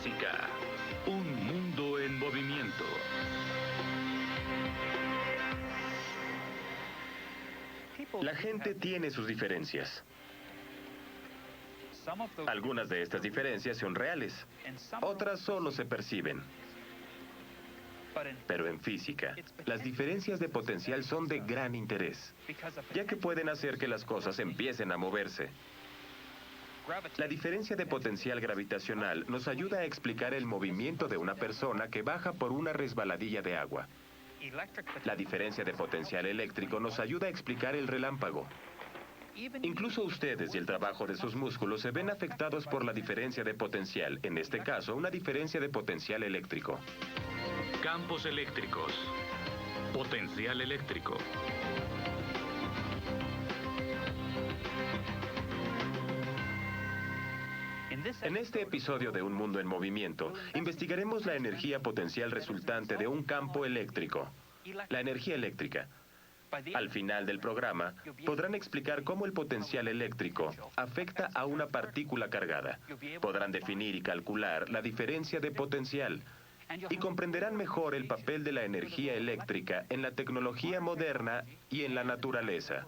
Física. Un mundo en movimiento. La gente tiene sus diferencias. Algunas de estas diferencias son reales, otras solo se perciben. Pero en física, las diferencias de potencial son de gran interés, ya que pueden hacer que las cosas empiecen a moverse. La diferencia de potencial gravitacional nos ayuda a explicar el movimiento de una persona que baja por una resbaladilla de agua. La diferencia de potencial eléctrico nos ayuda a explicar el relámpago. Incluso ustedes y el trabajo de sus músculos se ven afectados por la diferencia de potencial, en este caso, una diferencia de potencial eléctrico. Campos eléctricos. Potencial eléctrico. En este episodio de Un Mundo en Movimiento, investigaremos la energía potencial resultante de un campo eléctrico, la energía eléctrica. Al final del programa, podrán explicar cómo el potencial eléctrico afecta a una partícula cargada. Podrán definir y calcular la diferencia de potencial y comprenderán mejor el papel de la energía eléctrica en la tecnología moderna y en la naturaleza.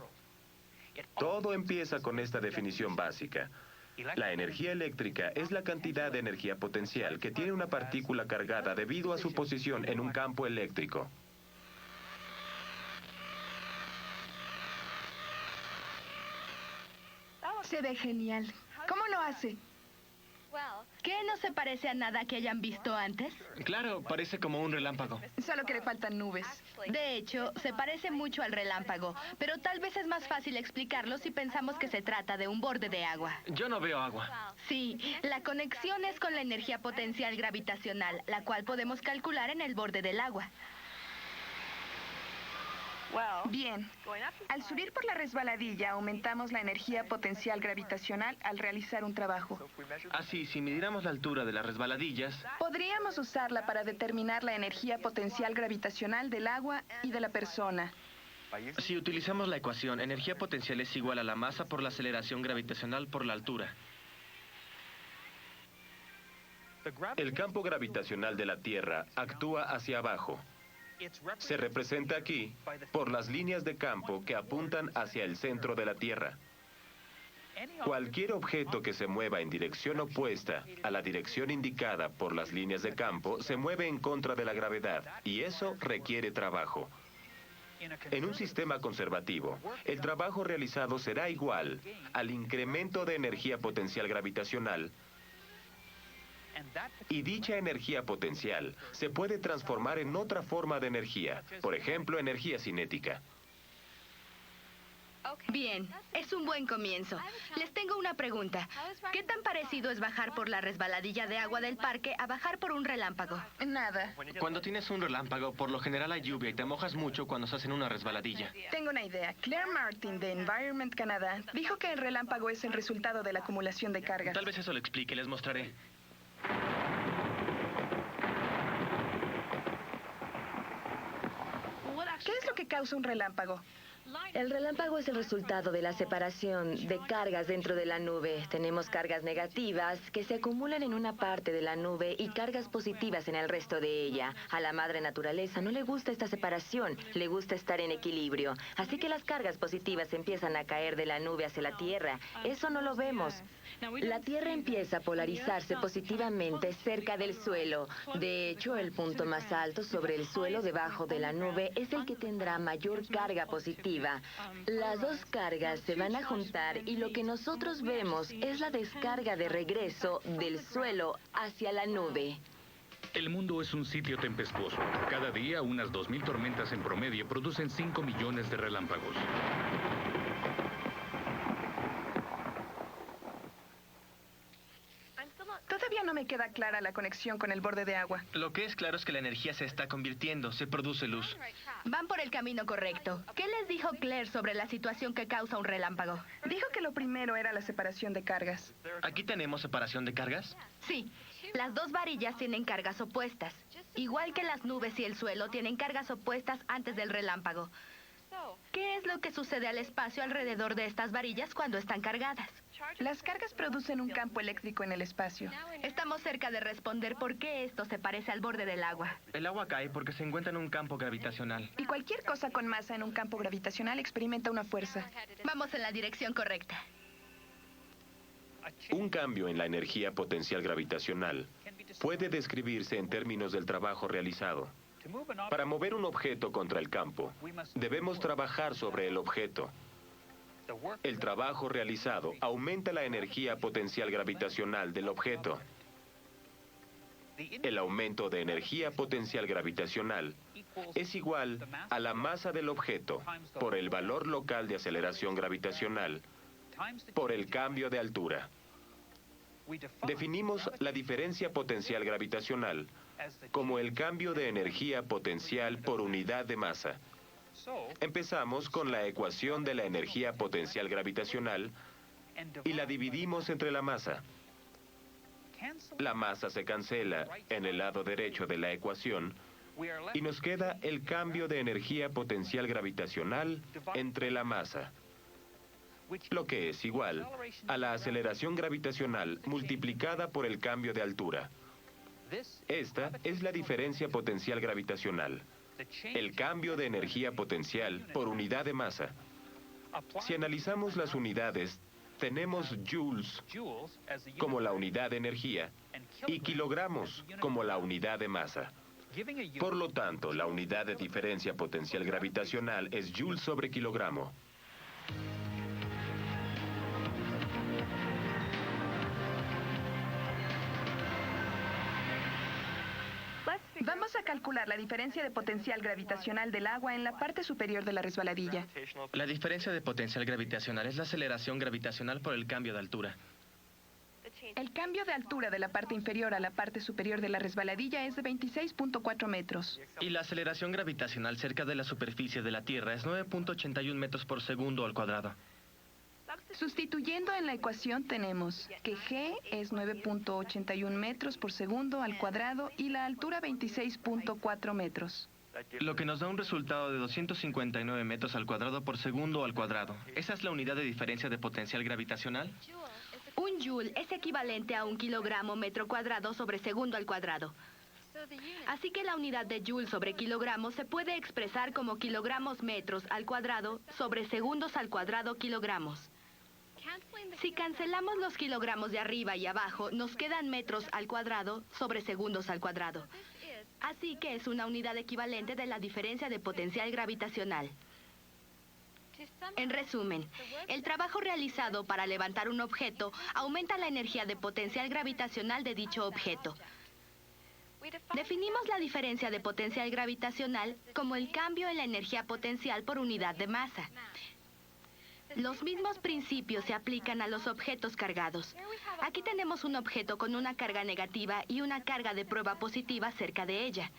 Todo empieza con esta definición básica. La energía eléctrica es la cantidad de energía potencial que tiene una partícula cargada debido a su posición en un campo eléctrico. Se ve genial. ¿Cómo lo hace? ¿Qué no se parece a nada que hayan visto antes? Claro, parece como un relámpago. Solo que le faltan nubes. De hecho, se parece mucho al relámpago, pero tal vez es más fácil explicarlo si pensamos que se trata de un borde de agua. Yo no veo agua. Sí, la conexión es con la energía potencial gravitacional, la cual podemos calcular en el borde del agua. Bien. Al subir por la resbaladilla, aumentamos la energía potencial gravitacional al realizar un trabajo. Así, si midiéramos la altura de las resbaladillas, Podríamos usarla para determinar la energía potencial gravitacional del agua y de la persona. si utilizamos la ecuación, energía potencial es igual a la masa por la aceleración gravitacional por la altura. El campo gravitacional de la Tierra actúa hacia abajo. Se representa aquí por las líneas de campo que apuntan hacia el centro de la Tierra. Cualquier objeto que se mueva en dirección opuesta a la dirección indicada por las líneas de campo se mueve en contra de la gravedad, y eso requiere trabajo. En un sistema conservativo, el trabajo realizado será igual al incremento de energía potencial gravitacional, y dicha energía potencial se puede transformar en otra forma de energía, por ejemplo, energía cinética. Bien, es un buen comienzo. Les tengo una pregunta. ¿Qué tan parecido es bajar por la resbaladilla de agua del parque a bajar por un relámpago? Nada. Cuando tienes un relámpago, por lo general hay lluvia y te mojas mucho cuando estás en una resbaladilla. Tengo una idea. Claire Martin, de Environment Canadá, dijo que el relámpago es el resultado de la acumulación de cargas. Tal vez eso lo explique, les mostraré. ¿Qué es lo que causa un relámpago? El relámpago es el resultado de la separación de cargas dentro de la nube. Tenemos cargas negativas que se acumulan en una parte de la nube y cargas positivas en el resto de ella. A la madre naturaleza no le gusta esta separación, le gusta estar en equilibrio. Así que las cargas positivas empiezan a caer de la nube hacia la Tierra. Eso no lo vemos. La Tierra empieza a polarizarse positivamente cerca del suelo. De hecho, el punto más alto sobre el suelo debajo de la nube es el que tendrá mayor carga positiva. Las dos cargas se van a juntar y lo que nosotros vemos es la descarga de regreso del suelo hacia la nube. El mundo es un sitio tempestuoso. Cada día, unas 2.000 tormentas en promedio producen 5 millones de relámpagos. Todavía no me queda clara la conexión con el borde de agua. Lo que es claro es que la energía se está convirtiendo, se produce luz. Van por el camino correcto. ¿Qué les dijo Claire sobre la situación que causa un relámpago? Dijo que lo primero era la separación de cargas. ¿Aquí tenemos separación de cargas? Sí, las dos varillas tienen cargas opuestas. Igual que las nubes y el suelo tienen cargas opuestas antes del relámpago. ¿Qué es lo que sucede al espacio alrededor de estas varillas cuando están cargadas? Las cargas producen un campo eléctrico en el espacio. Estamos cerca de responder por qué esto se parece al borde del agua. El agua cae porque se encuentra en un campo gravitacional. Y cualquier cosa con masa en un campo gravitacional experimenta una fuerza. Vamos en la dirección correcta. Un cambio en la energía potencial gravitacional puede describirse en términos del trabajo realizado. Para mover un objeto contra el campo, debemos trabajar sobre el objeto. El trabajo realizado aumenta la energía potencial gravitacional del objeto. El aumento de energía potencial gravitacional es igual a la masa del objeto por el valor local de aceleración gravitacional por el cambio de altura. Definimos la diferencia potencial gravitacional como el cambio de energía potencial por unidad de masa. Empezamos con la ecuación de la energía potencial gravitacional y la dividimos entre la masa. La masa se cancela en el lado derecho de la ecuación y nos queda el cambio de energía potencial gravitacional entre la masa, lo que es igual a la aceleración gravitacional multiplicada por el cambio de altura. Esta es la diferencia potencial gravitacional, el cambio de energía potencial por unidad de masa. Si analizamos las unidades, tenemos joules como la unidad de energía y kilogramos como la unidad de masa. Por lo tanto, la unidad de diferencia potencial gravitacional es joule sobre kilogramo. Vamos a calcular la diferencia de potencial gravitacional del agua en la parte superior de la resbaladilla. La diferencia de potencial gravitacional es la aceleración gravitacional por el cambio de altura. El cambio de altura de la parte inferior a la parte superior de la resbaladilla es de 26.4 metros. Y la aceleración gravitacional cerca de la superficie de la Tierra es 9.81 metros por segundo al cuadrado. Sustituyendo en la ecuación tenemos que G es 9.81 metros por segundo al cuadrado y la altura 26.4 metros. Lo que nos da un resultado de 259 metros al cuadrado por segundo al cuadrado. ¿Esa es la unidad de diferencia de potencial gravitacional? Un joule es equivalente a un kilogramo metro cuadrado sobre segundo al cuadrado. Así que la unidad de joule sobre kilogramo se puede expresar como kilogramos metros al cuadrado sobre segundos al cuadrado kilogramos. Si cancelamos los kilogramos de arriba y abajo, nos quedan metros al cuadrado sobre segundos al cuadrado. Así que es una unidad equivalente de la diferencia de potencial gravitacional. En resumen, el trabajo realizado para levantar un objeto aumenta la energía de potencial gravitacional de dicho objeto. Definimos la diferencia de potencial gravitacional como el cambio en la energía potencial por unidad de masa. Los mismos principios se aplican a los objetos cargados. Aquí tenemos un objeto con una carga negativa y una carga de prueba positiva cerca de ella.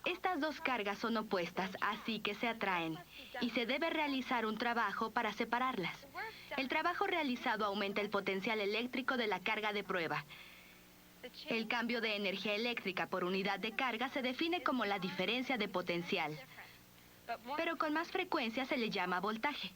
Estas dos cargas son opuestas, así que se atraen, y se debe realizar un trabajo para separarlas. El trabajo realizado aumenta el potencial eléctrico de la carga de prueba. El cambio de energía eléctrica por unidad de carga se define como la diferencia de potencial, pero con más frecuencia se le llama voltaje.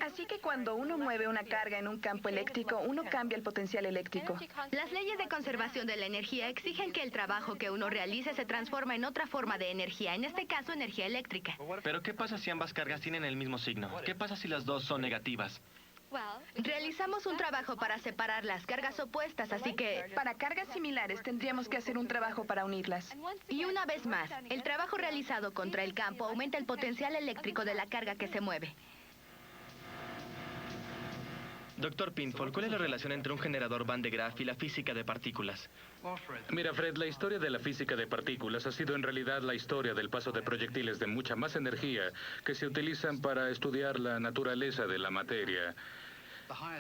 Así que cuando uno mueve una carga en un campo eléctrico, uno cambia el potencial eléctrico. Las leyes de conservación de la energía exigen que el trabajo que uno realice se transforme en otra forma de energía, en este caso energía eléctrica. Pero ¿qué pasa si ambas cargas tienen el mismo signo? ¿Qué pasa si las dos son negativas? Realizamos un trabajo para separar las cargas opuestas, así que... Para cargas similares tendríamos que hacer un trabajo para unirlas. Y una vez más, el trabajo realizado contra el campo aumenta el potencial eléctrico de la carga que se mueve. Doctor Pinfold, ¿cuál es la relación entre un generador Van de Graaff y la física de partículas? Mira, Fred, la historia de la física de partículas ha sido en realidad la historia del paso de proyectiles de mucha más energía que se utilizan para estudiar la naturaleza de la materia.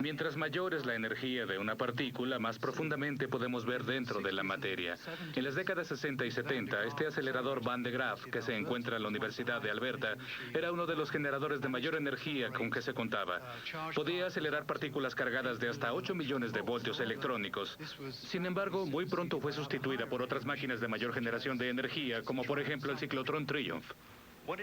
Mientras mayor es la energía de una partícula, más profundamente podemos ver dentro de la materia. En las décadas 60 y 70, este acelerador Van de Graaff, que se encuentra en la Universidad de Alberta, era uno de los generadores de mayor energía con que se contaba. Podía acelerar partículas cargadas de hasta 8 millones de voltios electrónicos. Sin embargo, muy pronto fue sustituida por otras máquinas de mayor generación de energía, como por ejemplo el ciclotrón Triumph.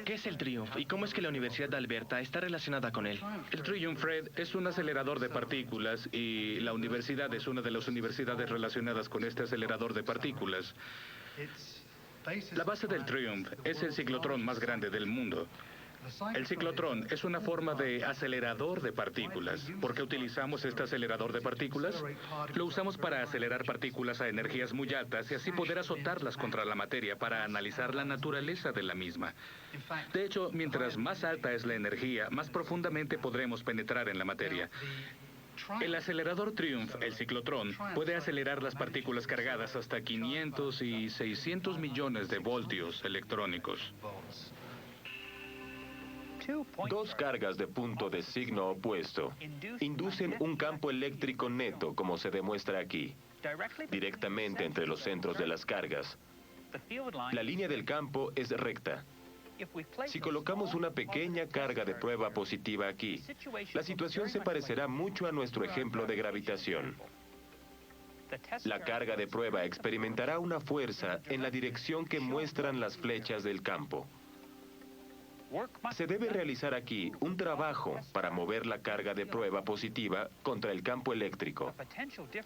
¿Qué es el Triumph y cómo es que la Universidad de Alberta está relacionada con él? El Triumph, Fred, es un acelerador de partículas y la universidad es una de las universidades relacionadas con este acelerador de partículas. La base del Triumph es el ciclotrón más grande del mundo. El ciclotrón es una forma de acelerador de partículas. ¿Por qué utilizamos este acelerador de partículas? Lo usamos para acelerar partículas a energías muy altas y así poder azotarlas contra la materia para analizar la naturaleza de la misma. De hecho, mientras más alta es la energía, más profundamente podremos penetrar en la materia. El acelerador Triumph, el ciclotrón, puede acelerar las partículas cargadas hasta 500 y 600 millones de voltios electrónicos. Dos cargas de punto de signo opuesto inducen un campo eléctrico neto, como se demuestra aquí, directamente entre los centros de las cargas. La línea del campo es recta. Si colocamos una pequeña carga de prueba positiva aquí, la situación se parecerá mucho a nuestro ejemplo de gravitación. La carga de prueba experimentará una fuerza en la dirección que muestran las flechas del campo. Se debe realizar aquí un trabajo para mover la carga de prueba positiva contra el campo eléctrico.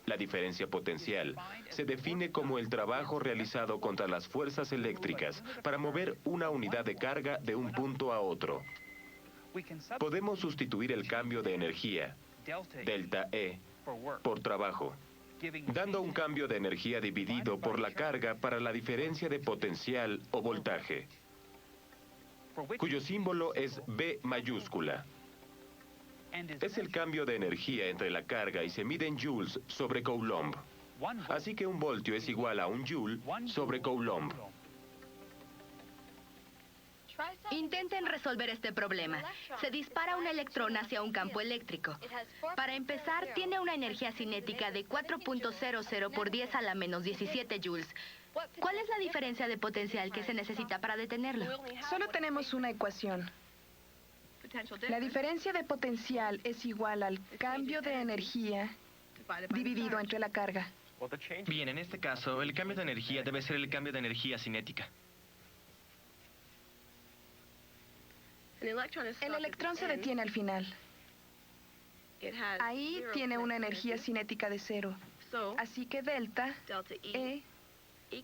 La diferencia potencial se define como el trabajo realizado contra las fuerzas eléctricas para mover una unidad de carga de un punto a otro. Podemos sustituir el cambio de energía, delta E, por trabajo, dando un cambio de energía dividido por la carga para la diferencia de potencial o voltaje, cuyo símbolo es B mayúscula. Es el cambio de energía entre la carga y se mide en joules sobre coulomb. Así que un voltio es igual a un joule sobre coulomb. Intenten resolver este problema. Se dispara un electrón hacia un campo eléctrico. Para empezar, tiene una energía cinética de 4.00 por 10 a la menos 17 joules. ¿Cuál es la diferencia de potencial que se necesita para detenerlo? Solo tenemos una ecuación. La diferencia de potencial es igual al cambio de energía dividido entre la carga. Bien, en este caso, el cambio de energía debe ser el cambio de energía cinética. El electrón se detiene al final. Ahí tiene una energía cinética de 0. Así que delta E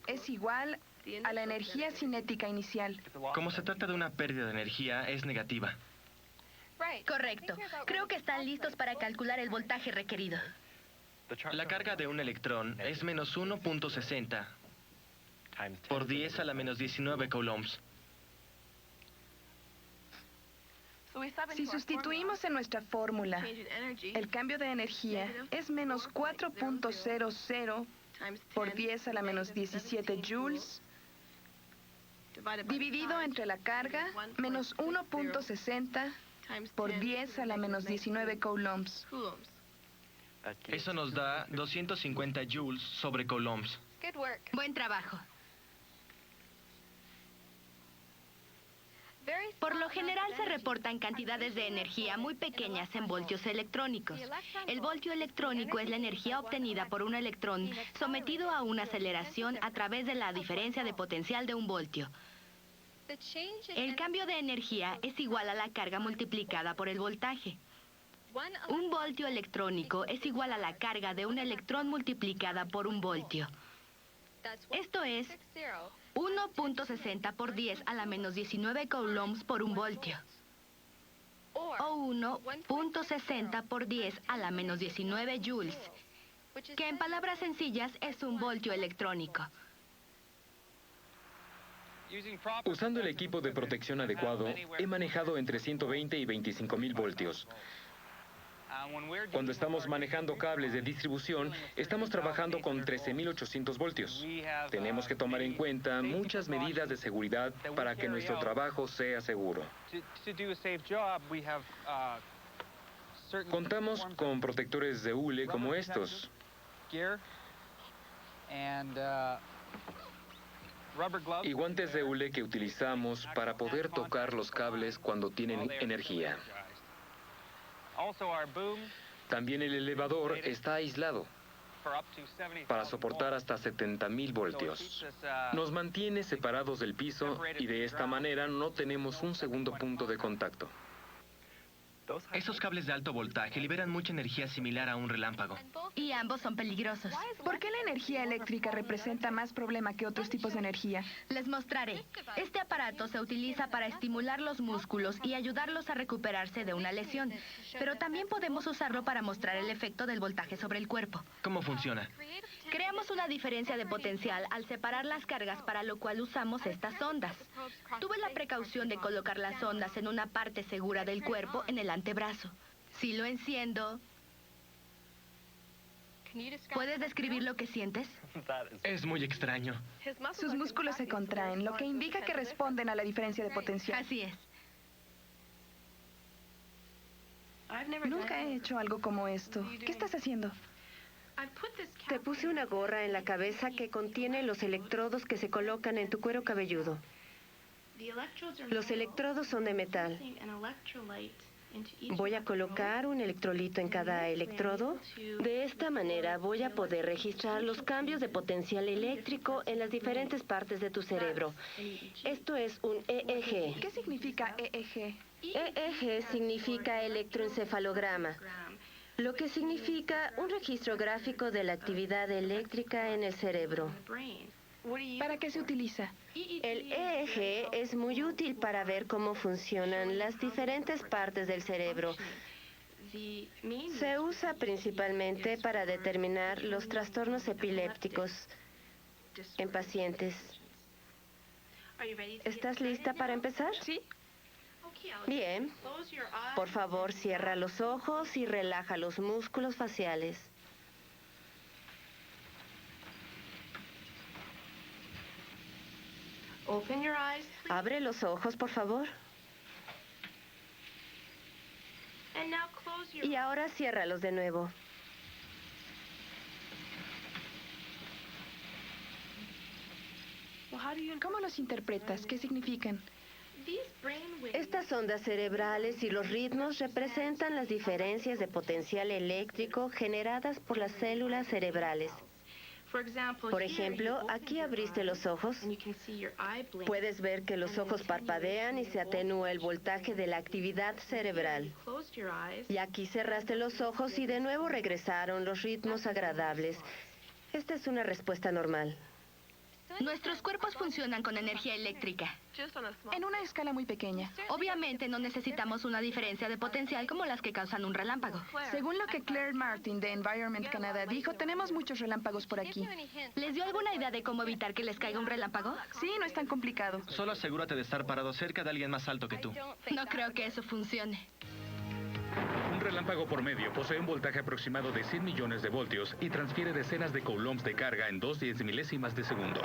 es igual a la energía cinética inicial. Como se trata de una pérdida de energía, es negativa. Correcto. Creo que están listos para calcular el voltaje requerido. La carga de un electrón es menos 1.60 por 10 a la menos 19 coulombs. Si sustituimos en nuestra fórmula, el cambio de energía es menos 4.00 por 10 a la menos 17 joules, dividido entre la carga, menos 1.60 por 10 a la menos 19 coulombs. Eso nos da 250 joules sobre coulombs. Buen trabajo. Por lo general se reportan cantidades de energía muy pequeñas en voltios electrónicos. El voltio electrónico es la energía obtenida por un electrón sometido a una aceleración a través de la diferencia de potencial de un voltio. El cambio de energía es igual a la carga multiplicada por el voltaje. Un voltio electrónico es igual a la carga de un electrón multiplicada por un voltio. Esto es 1.60 por 10 a la menos 19 coulombs por un voltio. O 1.60 por 10 a la menos 19 joules, que en palabras sencillas es un voltio electrónico. Usando el equipo de protección adecuado, he manejado entre 120 y 25.000 voltios. Cuando estamos manejando cables de distribución, estamos trabajando con 13.800 voltios. Tenemos que tomar en cuenta muchas medidas de seguridad para que nuestro trabajo sea seguro. Contamos con protectores de hule como estos. Y guantes de hule que utilizamos para poder tocar los cables cuando tienen energía. También el elevador está aislado. para soportar hasta 70.000 voltios. Nos mantiene separados del piso y de esta manera no tenemos un segundo punto de contacto. Esos cables de alto voltaje liberan mucha energía similar a un relámpago. Y ambos son peligrosos. ¿Por qué la energía eléctrica representa más problema que otros tipos de energía? Les mostraré. Este aparato se utiliza para estimular los músculos y ayudarlos a recuperarse de una lesión. Pero también podemos usarlo para mostrar el efecto del voltaje sobre el cuerpo. ¿Cómo funciona? Creamos una diferencia de potencial al separar las cargas, para lo cual usamos estas ondas. Tuve la precaución de colocar las ondas en una parte segura del cuerpo, en el antebrazo. Si lo enciendo, ¿puedes describir lo que sientes? Es muy extraño. Sus músculos se contraen, lo que indica que responden a la diferencia de potencial. Así es. Nunca he hecho algo como esto. ¿Qué estás haciendo? Te puse una gorra en la cabeza que contiene los electrodos que se colocan en tu cuero cabelludo. Los electrodos son de metal. Voy a colocar un electrolito en cada electrodo. De esta manera voy a poder registrar los cambios de potencial eléctrico en las diferentes partes de tu cerebro. Esto es un EEG. ¿Qué significa EEG? EEG significa electroencefalograma, lo que significa un registro gráfico de la actividad eléctrica en el cerebro. ¿Para qué se utiliza? El EEG es muy útil para ver cómo funcionan las diferentes partes del cerebro. Se usa principalmente para determinar los trastornos epilépticos en pacientes. ¿Estás lista para empezar? Sí. Bien. Por favor, cierra los ojos y relaja los músculos faciales. Abre los ojos, por favor. Y ahora ciérralos de nuevo. ¿Cómo los interpretas? ¿Qué significan? Estas ondas cerebrales y los ritmos representan las diferencias de potencial eléctrico generadas por las células cerebrales. Por ejemplo, aquí abriste los ojos. Puedes ver que los ojos parpadean y se atenúa el voltaje de la actividad cerebral. Y aquí cerraste los ojos y de nuevo regresaron los ritmos agradables. Esta es una respuesta normal. Nuestros cuerpos funcionan con energía eléctrica. En una escala muy pequeña. Obviamente no necesitamos una diferencia de potencial como las que causan un relámpago. Según lo que Claire Martin de Environment Canada dijo, tenemos muchos relámpagos por aquí. ¿Les dio alguna idea de cómo evitar que les caiga un relámpago? Sí, no es tan complicado. Solo asegúrate de estar parado cerca de alguien más alto que tú. No creo que eso funcione. Un relámpago por medio posee un voltaje aproximado de 100 millones de voltios y transfiere decenas de coulombs de carga en 2/10 milésimas de segundo.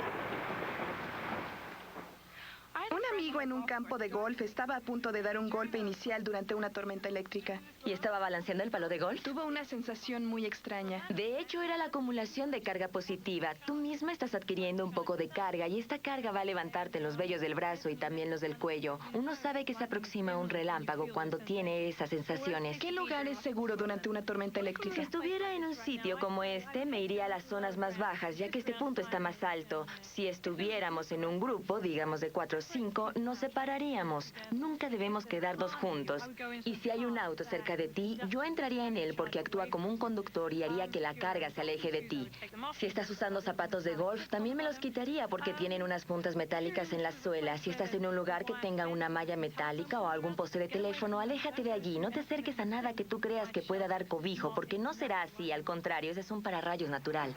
Un amigo en un campo de golf estaba a punto de dar un golpe inicial durante una tormenta eléctrica. ¿Y estaba balanceando el palo de golf? Tuvo una sensación muy extraña. De hecho, era la acumulación de carga positiva. Tú misma estás adquiriendo un poco de carga y esta carga va a levantarte los vellos del brazo y también los del cuello. Uno sabe que se aproxima un relámpago cuando tiene esas sensaciones. ¿Qué lugar es seguro durante una tormenta Si eléctrica? estuviera en un sitio como este, me iría a las zonas más bajas, ya que este punto está más alto. Si estuviéramos en un grupo, digamos de 4 o 5, nos separaríamos. Nunca debemos quedar dos juntos. Y si hay un auto cerca de ti, yo entraría en él porque actúa como un conductor y haría que la carga se aleje de ti. Si estás usando zapatos de golf, también me los quitaría porque tienen unas puntas metálicas en la suela. Si estás en un lugar que tenga una malla metálica o algún poste de teléfono, aléjate de allí. No te acerques a nada que tú creas que pueda dar cobijo, porque no será así. Al contrario, ese es un pararrayos natural.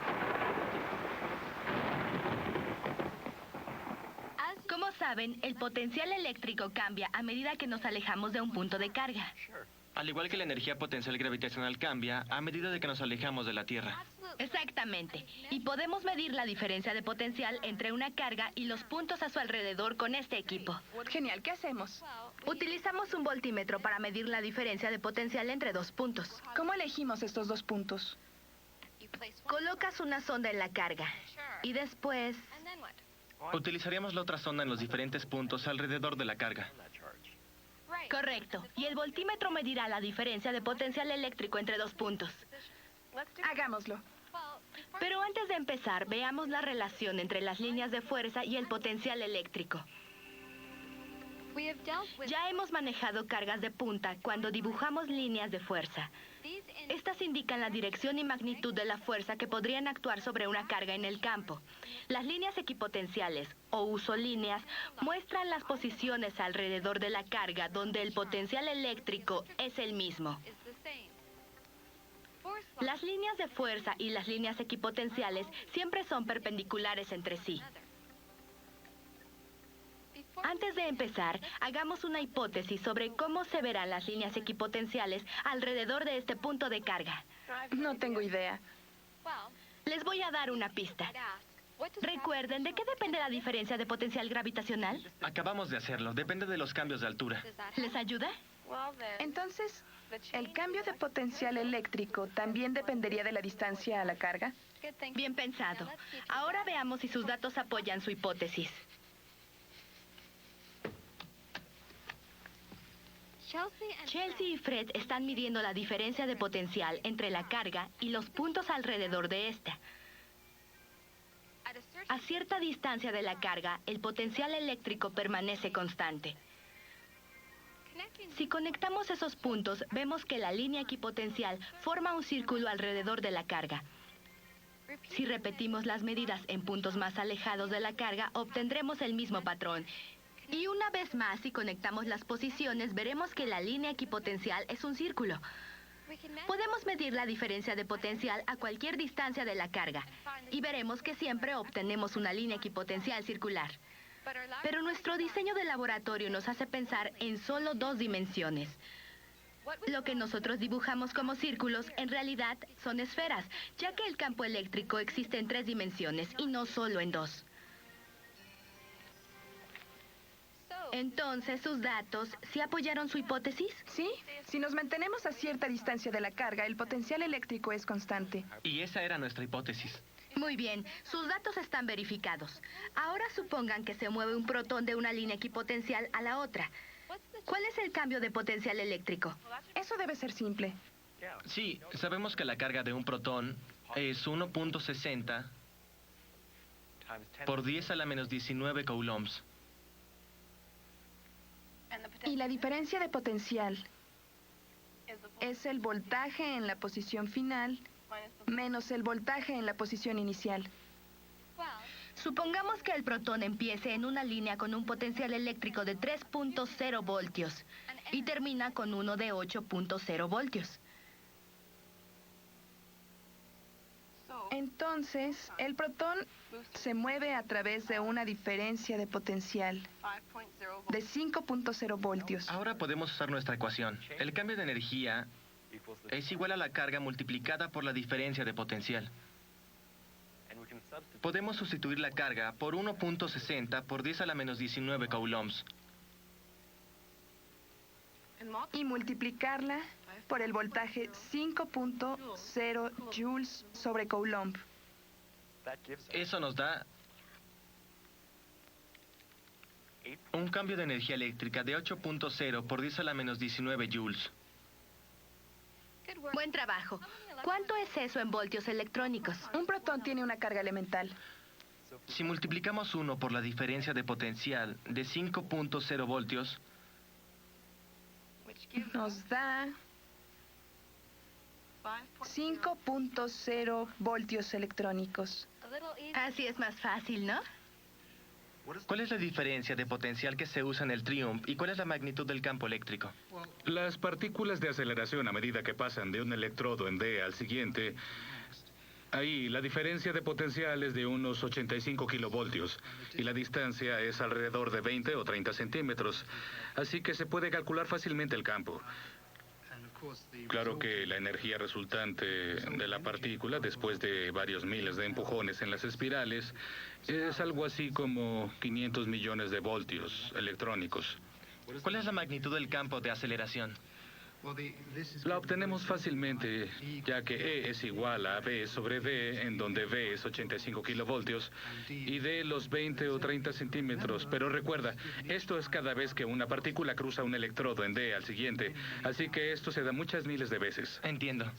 Como saben, el potencial eléctrico cambia a medida que nos alejamos de un punto de carga. Al igual que la energía potencial gravitacional cambia a medida de que nos alejamos de la Tierra. Exactamente. Y podemos medir la diferencia de potencial entre una carga y los puntos a su alrededor con este equipo. Genial, ¿qué hacemos? Utilizamos un voltímetro para medir la diferencia de potencial entre dos puntos. ¿Cómo elegimos estos dos puntos? Colocas una sonda en la carga y después... Utilizaríamos la otra sonda en los diferentes puntos alrededor de la carga. Correcto. Y el voltímetro medirá la diferencia de potencial eléctrico entre dos puntos. Hagámoslo. Pero antes de empezar, veamos la relación entre las líneas de fuerza y el potencial eléctrico. Ya hemos manejado cargas de punta cuando dibujamos líneas de fuerza. Estas indican la dirección y magnitud de la fuerza que podrían actuar sobre una carga en el campo. Las líneas equipotenciales, o usolíneas, muestran las posiciones alrededor de la carga donde el potencial eléctrico es el mismo. Las líneas de fuerza y las líneas equipotenciales siempre son perpendiculares entre sí. Antes de empezar, hagamos una hipótesis sobre cómo se verán las líneas equipotenciales alrededor de este punto de carga. No tengo idea. Les voy a dar una pista. Recuerden, ¿de qué depende la diferencia de potencial gravitacional? Acabamos de hacerlo. Depende de los cambios de altura. ¿Les ayuda? Entonces, ¿el cambio de potencial eléctrico también dependería de la distancia a la carga? Bien pensado. Ahora veamos si sus datos apoyan su hipótesis. Chelsea y Fred están midiendo la diferencia de potencial entre la carga y los puntos alrededor de esta. A cierta distancia de la carga, el potencial eléctrico permanece constante. Si conectamos esos puntos, vemos que la línea equipotencial forma un círculo alrededor de la carga. Si repetimos las medidas en puntos más alejados de la carga, obtendremos el mismo patrón. Y una vez más, si conectamos las posiciones, veremos que la línea equipotencial es un círculo. Podemos medir la diferencia de potencial a cualquier distancia de la carga y veremos que siempre obtenemos una línea equipotencial circular. Pero nuestro diseño de laboratorio nos hace pensar en solo 2 dimensiones. Lo que nosotros dibujamos como círculos en realidad son esferas, ya que el campo eléctrico existe en 3 dimensiones y no solo en 2. Entonces, ¿sus datos sí apoyaron su hipótesis? Sí, si nos mantenemos a cierta distancia de la carga, el potencial eléctrico es constante. Y esa era nuestra hipótesis. Muy bien, sus datos están verificados. Ahora supongan que se mueve un protón de una línea equipotencial a la otra. ¿Cuál es el cambio de potencial eléctrico? Eso debe ser simple. Sí, sabemos que la carga de un protón es 1.60 por 10 a la menos 19 coulombs. Y la diferencia de potencial es el voltaje en la posición final menos el voltaje en la posición inicial. Supongamos que el protón empiece en una línea con un potencial eléctrico de 3.0 voltios y termina con uno de 8.0 voltios. Entonces, el protón se mueve a través de una diferencia de potencial de 5.0 voltios. Ahora podemos usar nuestra ecuación. El cambio de energía es igual a la carga multiplicada por la diferencia de potencial. Podemos sustituir la carga por 1.60 por 10 a la menos 19 coulombs. Y multiplicarla por el voltaje 5.0 joules sobre coulomb. Eso nos da un cambio de energía eléctrica de 8.0 por 10 a la menos 19 joules. Buen trabajo. ¿Cuánto es eso en voltios electrónicos? Un protón tiene una carga elemental. Si multiplicamos 1 por la diferencia de potencial de 5.0 voltios, nos da 5.0 voltios electrónicos. Así es más fácil, ¿no? ¿cuál es la diferencia de potencial que se usa en el TRIUMF y cuál es la magnitud del campo eléctrico? Las partículas de aceleración a medida que pasan de un electrodo en D al siguiente, ahí la diferencia de potencial es de unos 85 kilovoltios y la distancia es alrededor de 20 o 30 centímetros, así que se puede calcular fácilmente el campo. Claro que la energía resultante de la partícula, después de varios miles de empujones en las espirales, es algo así como 500 millones de voltios electrónicos. ¿Cuál es la magnitud del campo de aceleración? La obtenemos fácilmente, ya que E es igual a B sobre D, en donde B es 85 kilovoltios, y D los 20 o 30 centímetros. Pero recuerda, esto es cada vez que una partícula cruza un electrodo en D al siguiente, así que esto se da muchas miles de veces. Entiendo.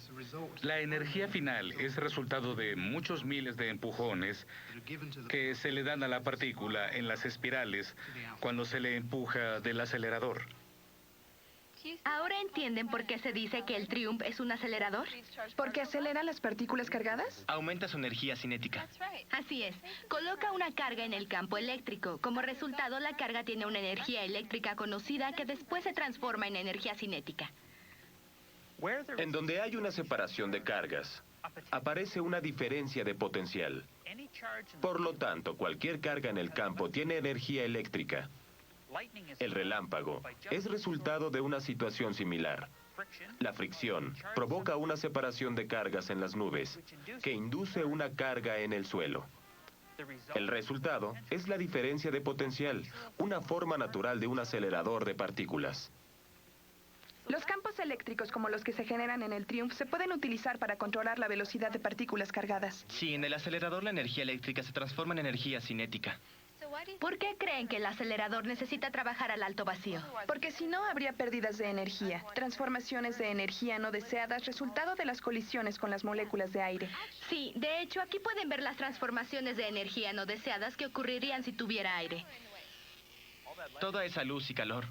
La energía final es resultado de muchos miles de empujones que se le dan a la partícula en las espirales cuando se le empuja del acelerador. ¿Ahora entienden por qué se dice que el Triumph es un acelerador? ¿Porque acelera las partículas cargadas? Aumenta su energía cinética. Así es. Coloca una carga en el campo eléctrico. Como resultado, la carga tiene una energía eléctrica conocida que después se transforma en energía cinética. En donde hay una separación de cargas, aparece una diferencia de potencial. Por lo tanto, cualquier carga en el campo tiene energía eléctrica. El relámpago es resultado de una situación similar. La fricción provoca una separación de cargas en las nubes, que induce una carga en el suelo. El resultado es la diferencia de potencial, una forma natural de un acelerador de partículas. Los campos eléctricos como los que se generan en el Triumph se pueden utilizar para controlar la velocidad de partículas cargadas. Sí, en el acelerador la energía eléctrica se transforma en energía cinética. ¿Por qué creen que el acelerador necesita trabajar al alto vacío? Porque si no, habría pérdidas de energía, transformaciones de energía no deseadas, resultado de las colisiones con las moléculas de aire. Sí, de hecho, aquí pueden ver las transformaciones de energía no deseadas que ocurrirían si tuviera aire. Toda esa luz y calor.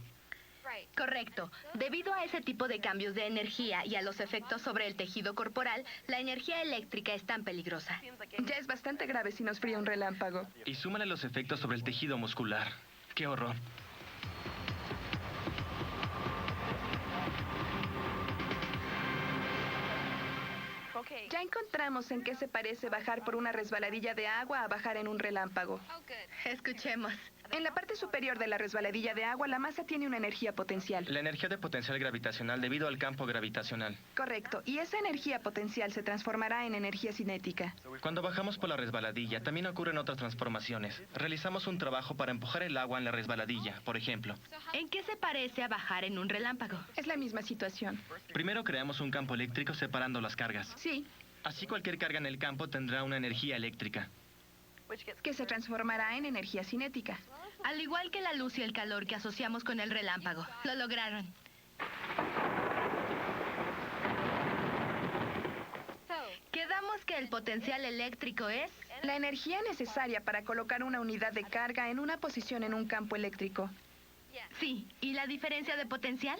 Correcto. Debido a ese tipo de cambios de energía y a los efectos sobre el tejido corporal, la energía eléctrica es tan peligrosa. Ya es bastante grave si nos fría un relámpago. Y súmale los efectos sobre el tejido muscular. ¡Qué horror! Ya encontramos en qué se parece bajar por una resbaladilla de agua a bajar en un relámpago. Escuchemos. En la parte superior de la resbaladilla de agua, la masa tiene una energía potencial. La energía de potencial gravitacional debido al campo gravitacional. Correcto, y esa energía potencial se transformará en energía cinética. Cuando bajamos por la resbaladilla, también ocurren otras transformaciones. Realizamos un trabajo para empujar el agua en la resbaladilla, por ejemplo. ¿En qué se parece a bajar en un relámpago? Es la misma situación. Primero creamos un campo eléctrico separando las cargas. Sí. Así cualquier carga en el campo tendrá una energía eléctrica. Que se transformará en energía cinética. Al igual que la luz y el calor que asociamos con el relámpago. Lo lograron. Quedamos que el potencial eléctrico es... La energía necesaria para colocar una unidad de carga en una posición en un campo eléctrico. Sí, ¿y la diferencia de potencial?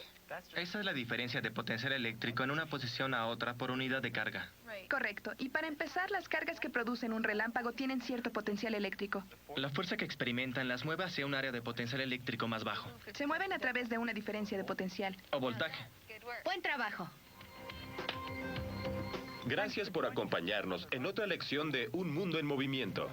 Esa es la diferencia de potencial eléctrico en una posición a otra por unidad de carga. Correcto. Y para empezar, las cargas que producen un relámpago tienen cierto potencial eléctrico. La fuerza que experimentan las mueve hacia un área de potencial eléctrico más bajo. Se mueven a través de una diferencia de potencial. O voltaje. Buen trabajo. Gracias por acompañarnos en otra lección de Un Mundo en Movimiento.